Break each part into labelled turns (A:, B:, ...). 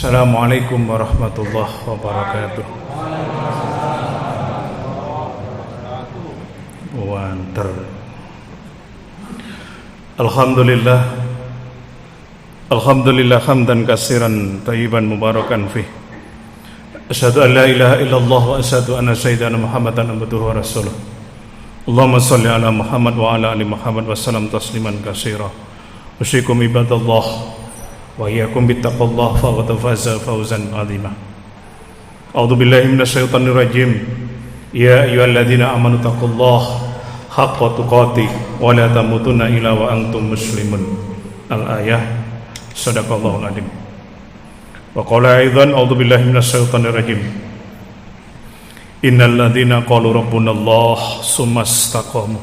A: Assalamualaikum warahmatullahi wabarakatuh. Wanter. Alhamdulillah hamdan katsiran thayyiban mubarakan fih. Asyhadu an la ilaha illallah wa asyhadu anna sayyidana Muhammadan abduhu wa rasuluh. Allahumma shalli ala Muhammad wa ala ali Muhammad wa sallam tasliman katsira. Usikum ibadallah wa iyyakum bittaqwallah faqad faza fawzan 'azima. A'udzu billahi minasyaitonir rajim. Ya ayyuhalladzina amanu taqullaha haqqa tuqatih wa la tamutunna illa wa antum muslimun. Al-ayah. Shadaqallahul adzim. Wa qala aidan a'udzu billahi minasyaitonir rajim. Innal ladzina qalu rabbunallah tsumma istaqamu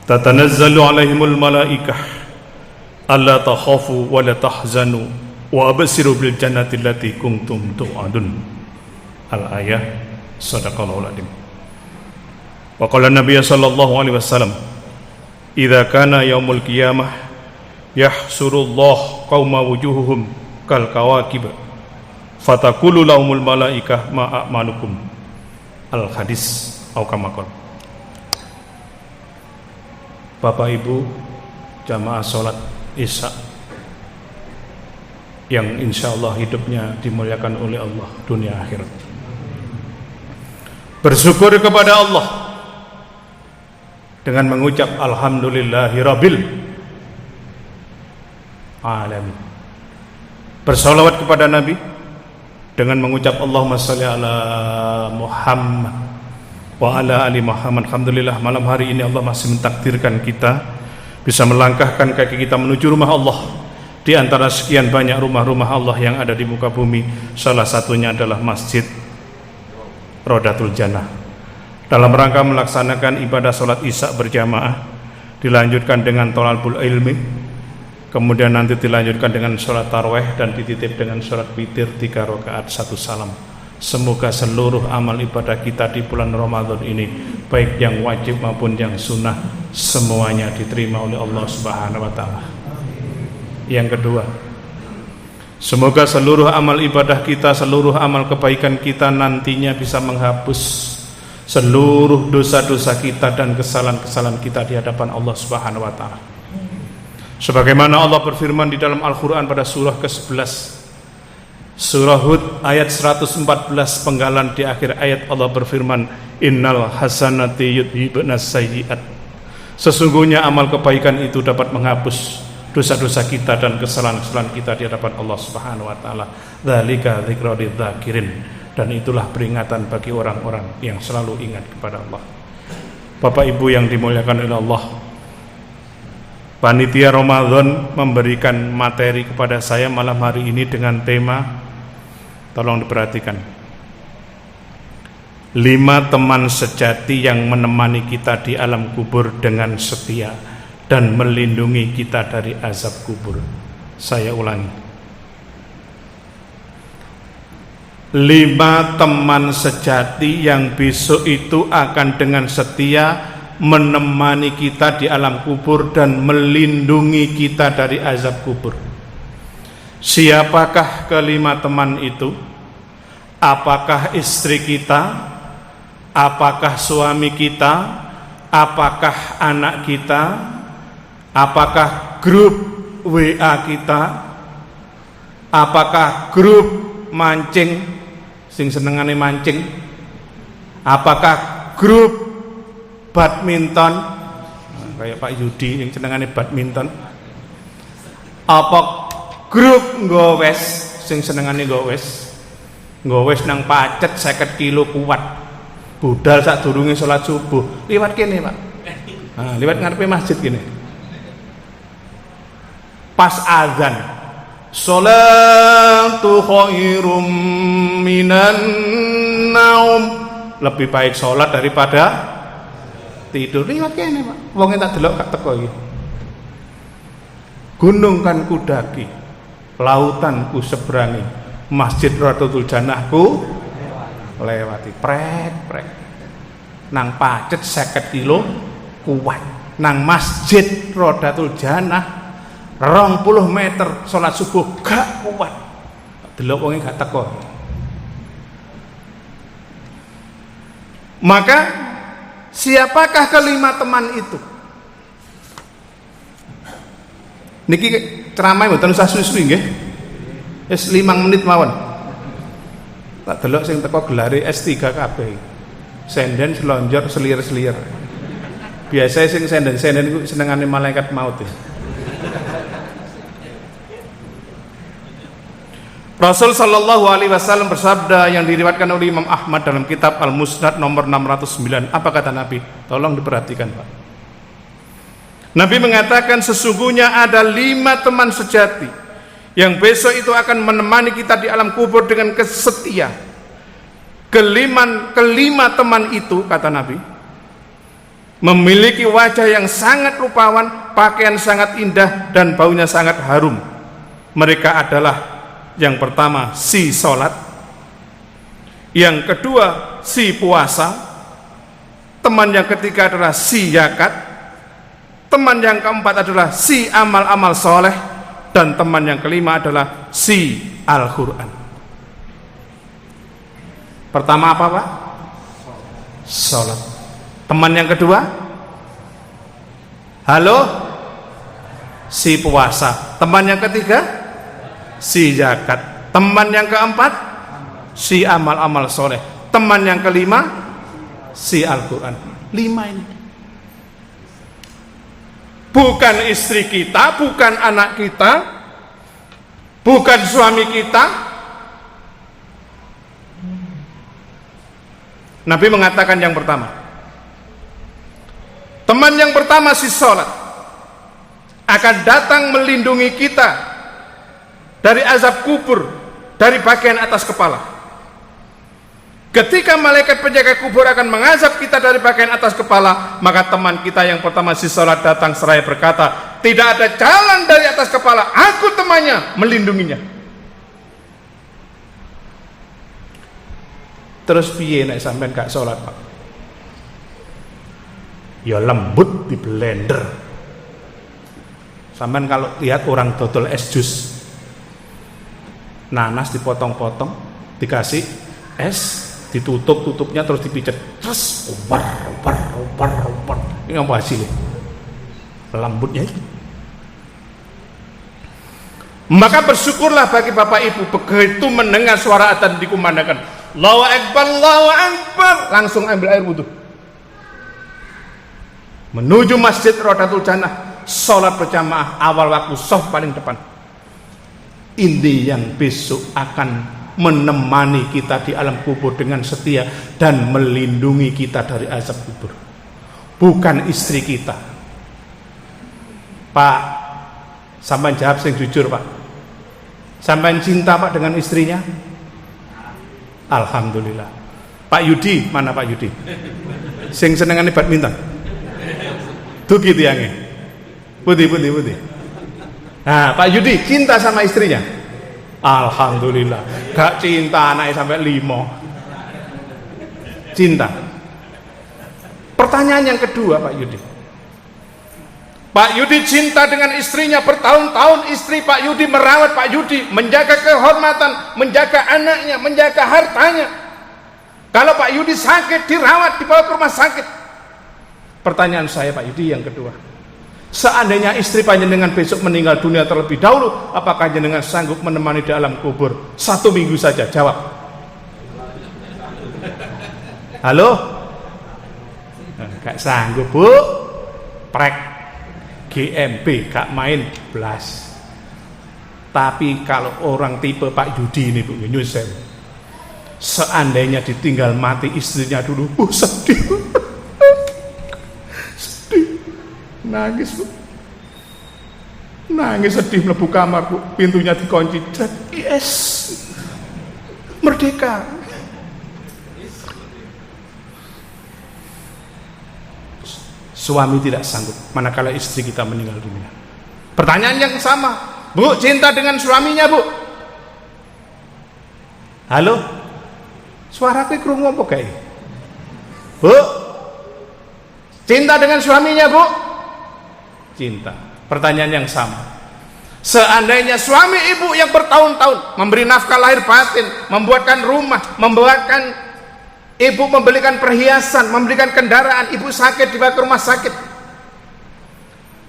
A: tatanazzalu 'alaihimul malaikah alla takhafu wa la tahzanu wa abshiru bil jannati allati kuntum tu'adun. Al-ayah. Shadaqallahul adzim. Wa qala Nabi sallallahu alaihi wasallam, idza kana yaumul qiyamah yahsurullah qauma wujuhuhum kal kawakib fatakulu lahumul malaikah ma a'malukum. Al-hadis au kama qala. Bapak Ibu jamaah salat Isya yang insyaallah hidupnya dimuliakan oleh Allah dunia akhirat. Bersyukur kepada Allah dengan mengucap alhamdulillahirabbil alamin. Bersalawat kepada Nabi dengan mengucap Allahumma shalli ala Muhammad wa ala ali Muhammad. Alhamdulillah malam hari ini Allah masih mentakdirkan kita bisa melangkahkan kaki kita menuju rumah Allah. Di antara sekian banyak rumah-rumah Allah yang ada di muka bumi, salah satunya adalah Masjid Rodatul Jannah. Dalam rangka melaksanakan ibadah sholat Isya berjamaah, dilanjutkan dengan thalabul ilmi, kemudian nanti dilanjutkan dengan sholat tarawih dan dititip dengan sholat witir 3 rakaat 1 salam. Semoga seluruh amal ibadah kita di bulan Ramadan ini, baik yang wajib maupun yang sunnah, semuanya diterima oleh Allah Subhanahu wa ta'ala. Yang kedua, semoga seluruh amal ibadah kita, seluruh amal kebaikan kita nantinya bisa menghapus seluruh dosa-dosa kita dan kesalahan-kesalahan kita di hadapan Allah Subhanahu wa ta'ala. Sebagaimana Allah berfirman di dalam Al-Quran pada surah ke-11, Surah Hud ayat 114 penggalan di akhir ayat Allah berfirman, innal hasanati yudhibnas sayyi'at. Sesungguhnya amal kebaikan itu dapat menghapus dosa-dosa kita dan kesalahan-kesalahan kita di hadapan Allah Subhanahu wa taala. Dzalika dzikra lidzakirin. Dan itulah peringatan bagi orang-orang yang selalu ingat kepada Allah. Bapak Ibu yang dimuliakan oleh Allah, panitia Ramadan memberikan materi kepada saya malam hari ini dengan tema, tolong diperhatikan, 5 teman sejati yang menemani kita di alam kubur dengan setia dan melindungi kita dari azab kubur. Saya ulangi, 5 teman sejati yang besok itu akan dengan setia menemani kita di alam kubur dan melindungi kita dari azab kubur. Siapakah kelima teman itu? Apakah istri kita? Apakah suami kita? Apakah anak kita? Apakah grup WA kita? Apakah grup mancing sing senengane mancing? Apakah grup badminton kayak Pak Yudi yang senengane badminton? Apa grup gowes sing senengane gowes nang pacet 50 kilo kuat budal sak durunge salat subuh liwat kene Pak, liwat ngarepe masjid kene pas azan, sholatu khairum minan naum, lebih baik sholat daripada tidur. Liwat kene Pak, wonge tak delok gak teko iki. Gunung kan kudaki, lautan ku seberangi, Masjid Rodatul Jannah ku lewati, prek nang pacet 50 kilo kuat, nang Masjid Rodatul Jannah 20 meter sholat subuh gak kuat, delok wonge gak teko. Maka siapakah kelima teman itu? Niki ceramah mboten usah suwi-suwi nggih. Wis 5 menit mawon. Tak delok sing teko gelare S3 kabeh. Senden selonjor selir-selir. Biasa sing senden-senden iku senengane malaikat maut. Rasul sallallahu alaihi wasallam bersabda yang diriwayatkan oleh Imam Ahmad dalam kitab Al-Musnad nomor 609. Apa kata Nabi? Tolong diperhatikan, Pak. Nabi mengatakan sesungguhnya ada 5 teman sejati yang besok itu akan menemani kita di alam kubur dengan kesetia. Kelima teman itu, kata Nabi, memiliki wajah yang sangat rupawan, pakaian sangat indah, dan baunya sangat harum. Mereka adalah yang pertama si sholat, yang kedua si puasa, teman yang ketiga adalah si zakat, teman yang keempat adalah si amal-amal soleh, dan teman yang kelima adalah si Al-Quran. Pertama apa, Pak? Sholat. Teman yang kedua, halo, si puasa. Teman yang ketiga, si zakat. Teman yang keempat, si amal-amal soleh. Teman yang kelima, si Al-Quran. 5 ini. Bukan istri kita, bukan anak kita, bukan suami kita. Nabi mengatakan yang pertama, teman yang pertama si sholat akan datang melindungi kita dari azab kubur, dari bagian atas kepala. Ketika malaikat penjaga kubur akan mengazab kita dari bagian atas kepala, maka teman kita yang pertama si sholat datang seraya berkata, tidak ada jalan dari atas kepala, aku temannya, melindunginya. Terus piye nek sampean gak sholat, Pak? Ya lembut di blender. Sampean kalau lihat orang dodol es jus, nanas dipotong-potong, dikasih es, ditutup-tutupnya terus dipijat, terus upar. Ini apa hasilnya? Lembutnya itu. Maka bersyukurlah bagi Bapak Ibu begitu mendengar suara adzan dikumandangkan, Allahu Akbar, Allahu Akbar, langsung ambil air wudu, menuju Masjid Rodatul Jannah, sholat berjamaah awal waktu, shaf paling depan. Ini yang besok akan menemani kita di alam kubur dengan setia dan melindungi kita dari azab kubur. Bukan istri kita. Pak, sampean jawab sing jujur, Pak. Sampean cinta, Pak, dengan istrinya? Alhamdulillah. Pak Yudi, mana Pak Yudi? Sing senengane badminton. Dugi tiange. Putih. Nah, Pak Yudi cinta sama istrinya? Alhamdulillah. Gak cinta anaknya sampai 5. Cinta. Pertanyaan yang kedua, Pak Yudi. Pak Yudi cinta dengan istrinya bertahun-tahun. Istri Pak Yudi merawat Pak Yudi, menjaga kehormatan, menjaga anaknya, menjaga hartanya. Kalau Pak Yudi sakit, dirawat, dibawa ke rumah sakit. Pertanyaan saya, Pak Yudi, yang kedua, seandainya istri panjenengan besok meninggal dunia terlebih dahulu, apakah jenengan sanggup menemani di alam kubur 1 minggu saja? Jawab. Halo? Gak sanggup, Bu. Prek. GMP gak main blas. Tapi kalau orang tipe Pak Yudi ini, Bu, nyusen, seandainya ditinggal mati istrinya dulu, sedih, nangis, Bu, nangis sedih, mlebu kamar, Bu, pintunya dikunci, yes, merdeka. Suami tidak sanggup manakala istri kita meninggal dunia. Pertanyaan yang sama, Bu, cinta dengan suaminya, Bu? Halo? Suaraku krungu apa kae? Bu? Cinta dengan suaminya, Bu? Cinta. Pertanyaan yang sama. Seandainya suami ibu yang bertahun-tahun memberi nafkah lahir batin, membuatkan rumah, membuatkan ibu, membelikan perhiasan, membelikan kendaraan, ibu sakit dibawa ke rumah sakit.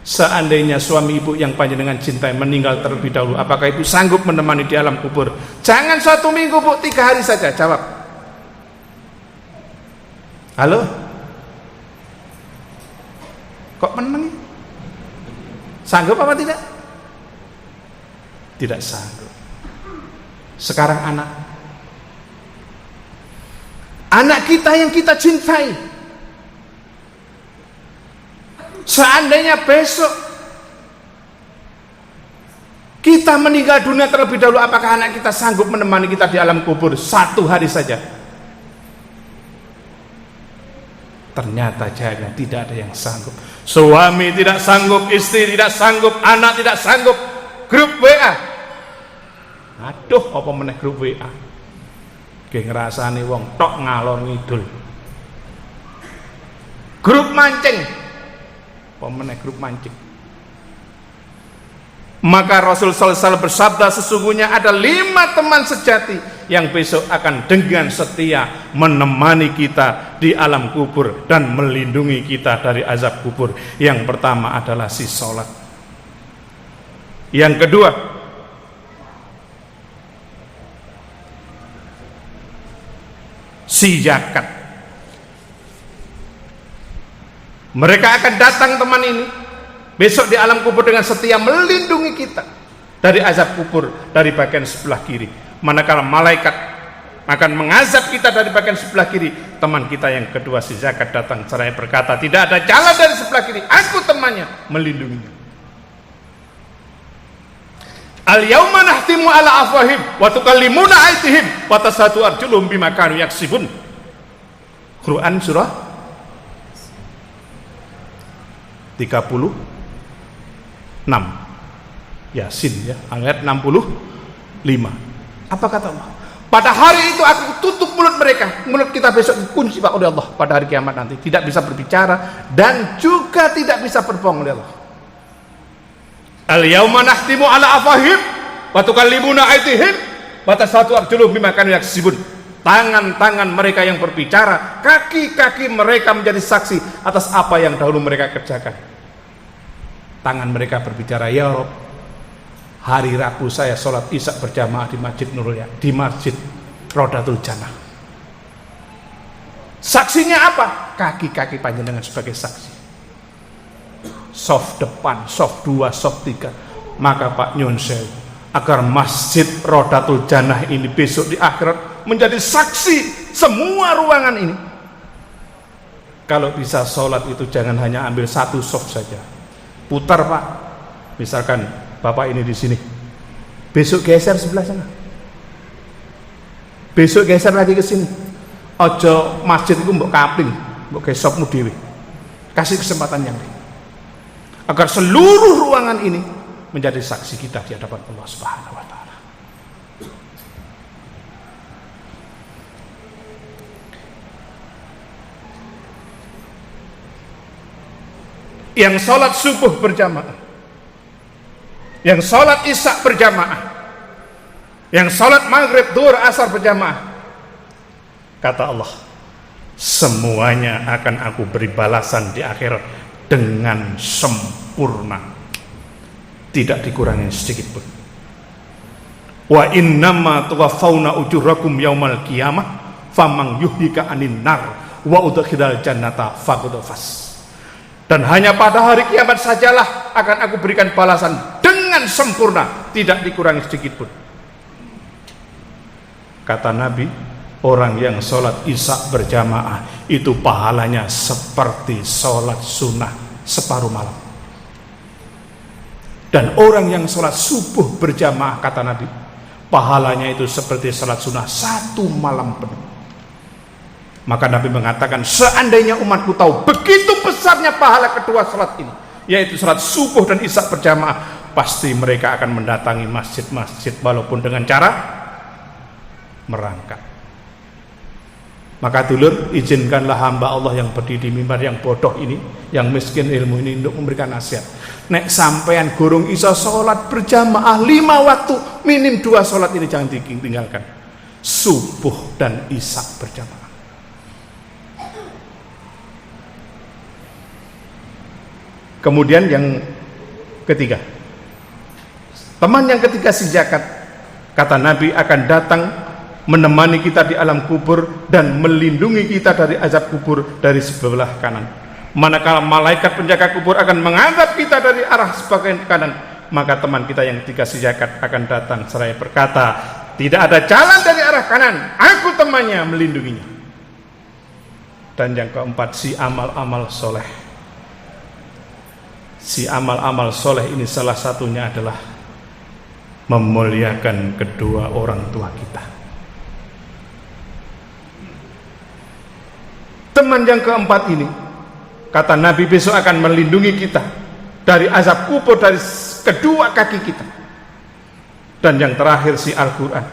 A: Seandainya suami ibu yang panjenengan cintai meninggal terlebih dahulu, apakah ibu sanggup menemani di alam kubur? Jangan 1 minggu bu, 3 hari saja. Jawab. Halo? Kok menang? Sanggup apa tidak? Tidak sanggup. Sekarang anak kita yang kita cintai, seandainya besok kita meninggal dunia terlebih dahulu, apakah anak kita sanggup menemani kita di alam kubur 1 hari saja? Ternyata jadinya tidak ada yang sanggup. Suami tidak sanggup, istri tidak sanggup, anak tidak sanggup. Grup WA, aduh apa meneh grup WA, kayak ngerasani wong tok ngalor ngidul. Grup mancing, apa meneh grup mancing. Maka Rasul sallallahu alaihi wasallam bersabda, sesungguhnya ada 5 teman sejati yang besok akan dengan setia menemani kita di alam kubur dan melindungi kita dari azab kubur. Yang pertama adalah si sholat. Yang kedua, si zakat. Mereka akan datang teman ini besok di alam kubur dengan setia melindungi kita dari azab kubur dari bagian sebelah kiri. Manakala malaikat akan mengazab kita dari bagian sebelah kiri, teman kita yang kedua si zakat datang seraya berkata, tidak ada jalan dari sebelah kiri, aku temannya, melindunginya. Al-yauma nahtimu ala afwahim wa tukallimuna aydihim wa tashhadu arjuluhum bima kanu yaksibun. Quran surah 36 Yasin ya, ayat 65. Apa kata Allah? Pada hari itu aku tutup mulut mereka. Mulut kita besok dikunci Pak oleh Allah pada hari kiamat nanti, tidak bisa berbicara dan juga tidak bisa berbohong oleh Allah. Al-yauma nahtimu ala afwahim wa tukallimuna aydihim wa tashhadu arjuluhum bima kanu yaksibun. Tangan-tangan mereka yang berbicara, kaki-kaki mereka menjadi saksi atas apa yang dahulu mereka kerjakan. Tangan mereka berbicara, ya Rabb, hari Rabu saya sholat isya berjamaah di Masjid Nurul Ya, di Masjid Rodatul Jannah. Saksinya apa? Kaki-kaki panjenengan sebagai saksi. Soft depan, soft 2, soft 3. Maka Pak Nyun Sewu, agar Masjid Rodatul Jannah ini besok di akhirat menjadi saksi semua ruangan ini. Kalau bisa sholat itu jangan hanya ambil 1 soft saja, putar Pak. Misalkan Bapak ini di sini, besok geser sebelah sana, besok geser lagi ke sini. Ojo masjid itu mbok kapling, mbok gesokmu dewe. Kasih kesempatan yang lain agar seluruh ruangan ini menjadi saksi kita di hadapan Allah Subhanahu wa taala. Yang sholat subuh berjamaah, yang sholat isya berjamaah, yang sholat maghrib, duhur, asar berjamaah, kata Allah, semuanya akan aku beri balasan di akhirat dengan sempurna, tidak dikurangi sedikit pun. Wa innama tuwaffawna ujurakum yaumal qiyamah famang yuhyika anin nar wa udkhilal jannata faqad faz. Dan hanya pada hari kiamat sajalah akan aku berikan balasan dengan sempurna, tidak dikurangi sedikit pun. Kata Nabi, orang yang sholat isya berjamaah itu pahalanya seperti sholat sunnah separuh malam. Dan orang yang sholat subuh berjamaah, kata Nabi, pahalanya itu seperti sholat sunnah 1 malam penuh. Maka Nabi mengatakan, seandainya umatku tahu begitu besarnya pahala kedua sholat ini, yaitu sholat subuh dan isya berjamaah, pasti mereka akan mendatangi masjid-masjid walaupun dengan cara merangkak. Maka dulur, izinkanlah hamba Allah yang berdiri di mimbar yang bodoh ini, yang miskin ilmu ini, untuk memberikan nasihat. Nek sampean gurung iso sholat berjamaah 5 waktu, minim 2 sholat ini jangan ditinggalkan. Subuh dan isya berjamaah. Kemudian yang ketiga, teman yang ketiga si zakat, kata Nabi, akan datang menemani kita di alam kubur dan melindungi kita dari azab kubur dari sebelah kanan. Manakala malaikat penjaga kubur akan mengadab kita dari arah sebagian kanan, maka teman kita yang ketiga si zakat akan datang seraya berkata, tidak ada jalan dari arah kanan, aku temannya, melindunginya. Dan yang keempat, si amal-amal soleh. Si amal-amal soleh ini salah satunya adalah memuliakan kedua orang tua kita. Teman yang keempat ini, kata Nabi, besok akan melindungi kita dari azab kubur dari kedua kaki kita. Dan yang terakhir, si Al-Quran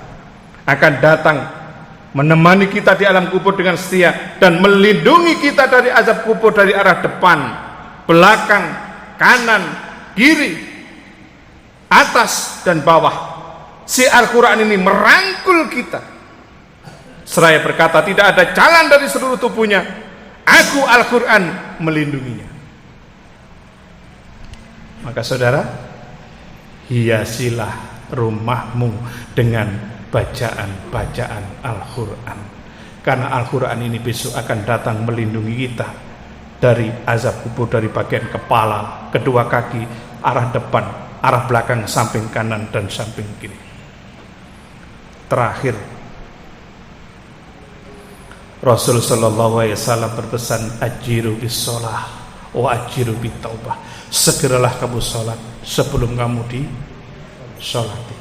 A: akan datang menemani kita di alam kubur dengan setia dan melindungi kita dari azab kubur dari arah depan, belakang, kanan, kiri, atas dan bawah. Si Al-Quran ini merangkul kita seraya berkata, tidak ada jalan dari seluruh tubuhnya, aku Al-Quran melindunginya. Maka saudara, hiasilah rumahmu dengan bacaan-bacaan Al-Quran, karena Al-Quran ini besok akan datang melindungi kita dari azab kubur dari bagian kepala, kedua kaki, arah depan, arah belakang, samping kanan dan samping kiri. Terakhir, Rasul sallallahu alaihi wasallam berpesan, ajiru bis shalah wa ajiru bit taubah. Segeralah kamu salat sebelum kamu disolati.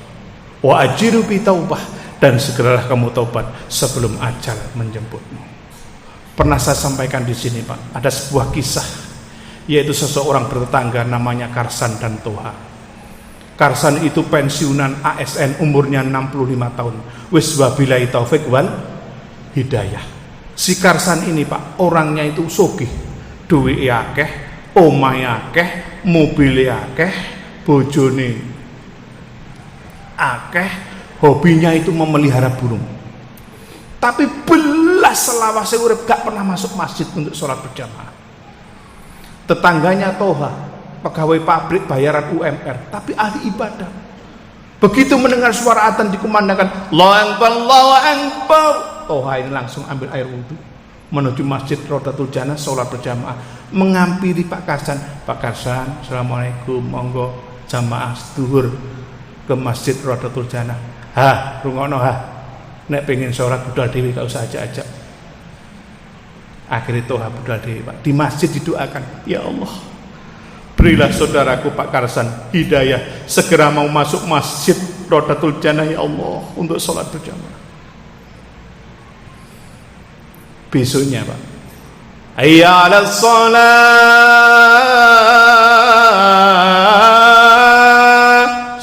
A: Wa ajiru bit taubah, dan segeralah kamu taubat sebelum ajal menjemputmu. Pernah saya sampaikan di sini, Pak, ada sebuah kisah, yaitu seseorang bertetangga namanya Karsan dan Toha. Karsan itu pensiunan ASN, umurnya 65 tahun. Wis wabillahi taufik wal hidayah. Si Karsan ini, Pak, orangnya itu sugih, duwe akeh, omahe akeh, mobil akeh, bojone akeh, hobinya itu memelihara burung. Tapi belas selawase urip gak pernah masuk masjid untuk sholat berjamaah. Tetangganya Toha, pegawai pabrik bayaran UMR, tapi ahli ibadah. Begitu mendengar suara adzan dikumandangkan, Allahu Akbar, Allahu Akbar, Toha ini langsung ambil air wudhu, menuju masjid Rodatul Jannah sholat berjamaah, menghampiri Pak Karsan. Pak Karsan, assalamualaikum, monggo jamaah zuhur ke masjid Rodatul Jannah. Ha, rungono ha, nek pengen sholat budal dewi gak usah ajak-ajak. Akhirnya Toha budal dewi, Pak, di masjid didoakan, ya Allah, berilah saudaraku Pak Karsan hidayah, segera mau masuk masjid Rodatul Jannah ya Allah untuk sholat berjamaah. Besoknya, Pak, hayya 'alas shalah,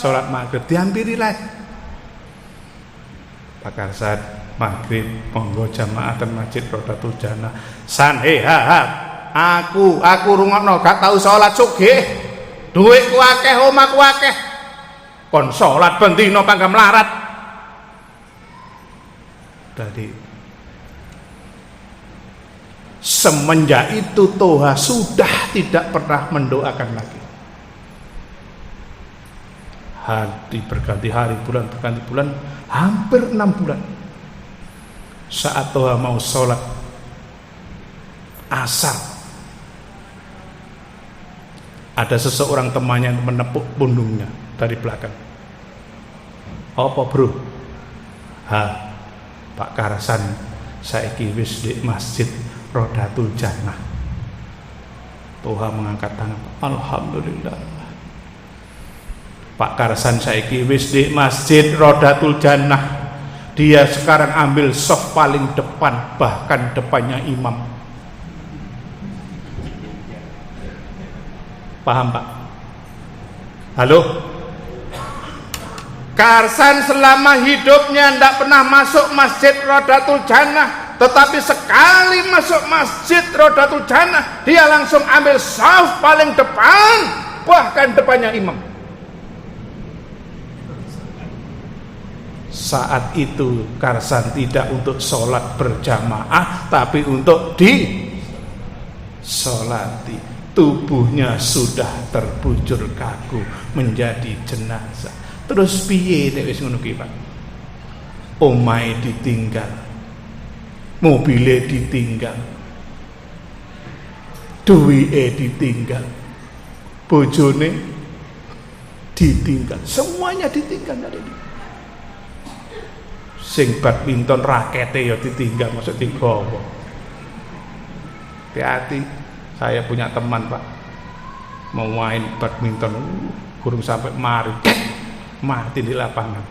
A: sholat maghrib dihampiri lagi. Pak Karsan, maghrib monggo jamaah ten masjid Rodatul Jannah. San aku rungokno, gak tau sholat sugih, duitku akeh, omahku akeh, kon sholat ben dina pangga melarat. Jadi semenjak itu Toha sudah tidak pernah mendoakan lagi. Hari berganti hari, bulan berganti bulan, hampir 6 bulan. Saat Toha mau sholat asar, ada seseorang temannya yang menepuk punggungnya dari belakang. Apa bro? Pak Karsan, saiki wis di masjid Rodatul Jannah. Toha mengangkat tangan, alhamdulillah. Pak Karsan saiki wis di masjid Rodatul Jannah. Dia sekarang ambil soft paling depan, bahkan depannya imam. Paham, Pak? Halo? Karsan selama hidupnya tidak pernah masuk masjid Rodatul Jannah. tetapi sekali masuk masjid Rodatul Jannah dia langsung ambil saf paling depan, bahkan depannya imam. Saat itu Karsan tidak untuk sholat berjamaah, tapi untuk disolati. Tubuhnya sudah terbujur kaku menjadi jenazah. Terus piye nek wis ngono ki, Pak? Omahe ditinggal, mobile ditinggal, duwike ditinggal, bojone ditinggal, semuanya ditinggal dari dia. Sing badminton rakete ya ditinggal, maksud digawa. Hati-hati. Saya punya teman, Pak, mau main badminton, kurang sampai mati di lapangan.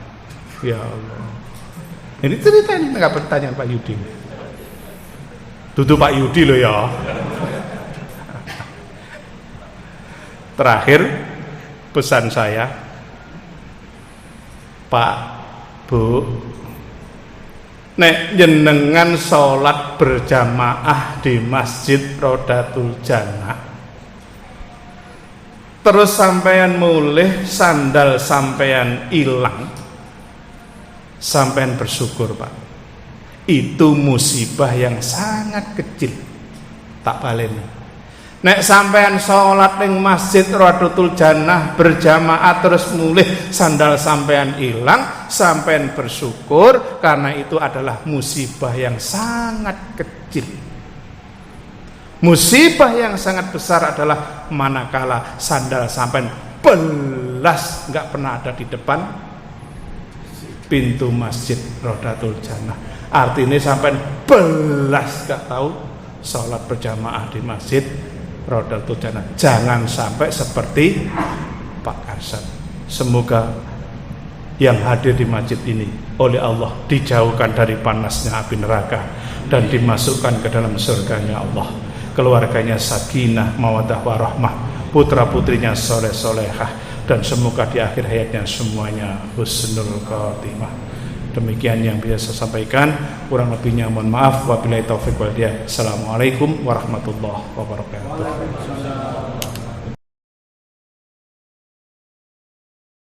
A: Ya Allah. Ini cerita ini nggak pertanyaan Pak Yudi. Tutup Pak Yudi loh ya. Terakhir pesan saya, Pak, Bu, nek jenengan sholat berjamaah di Masjid Rodatul Jannah, terus sampean mulih sandal sampean ilang, sampean bersyukur, Pak. Itu musibah yang sangat kecil. Tak baleni. Nek sampean sholat ning Masjid Rodatul Jannah berjamaah terus mulih sandal sampean ilang, sampean bersyukur karena itu adalah musibah yang sangat kecil. Musibah yang sangat besar adalah manakala sandal sampean belas nggak pernah ada di depan pintu Masjid Rodatul Jannah. Artinya sampean belas nggak tahu sholat berjamaah di Masjid Rodatul Jannah. Jangan sampai seperti Pak Karsan. Semoga yang hadir di masjid ini oleh Allah dijauhkan dari panasnya api neraka dan dimasukkan ke dalam surganya Allah. Keluarganya sakinah, mawaddah warahmah, putra putrinya soleh solehah, dan semoga di akhir hayatnya semuanya husnul khotimah. Demikian yang bisa saya sampaikan, kurang lebihnya mohon maaf. Wabillahi taufiq wal hidayah. Assalamualaikum warahmatullahi wabarakatuh.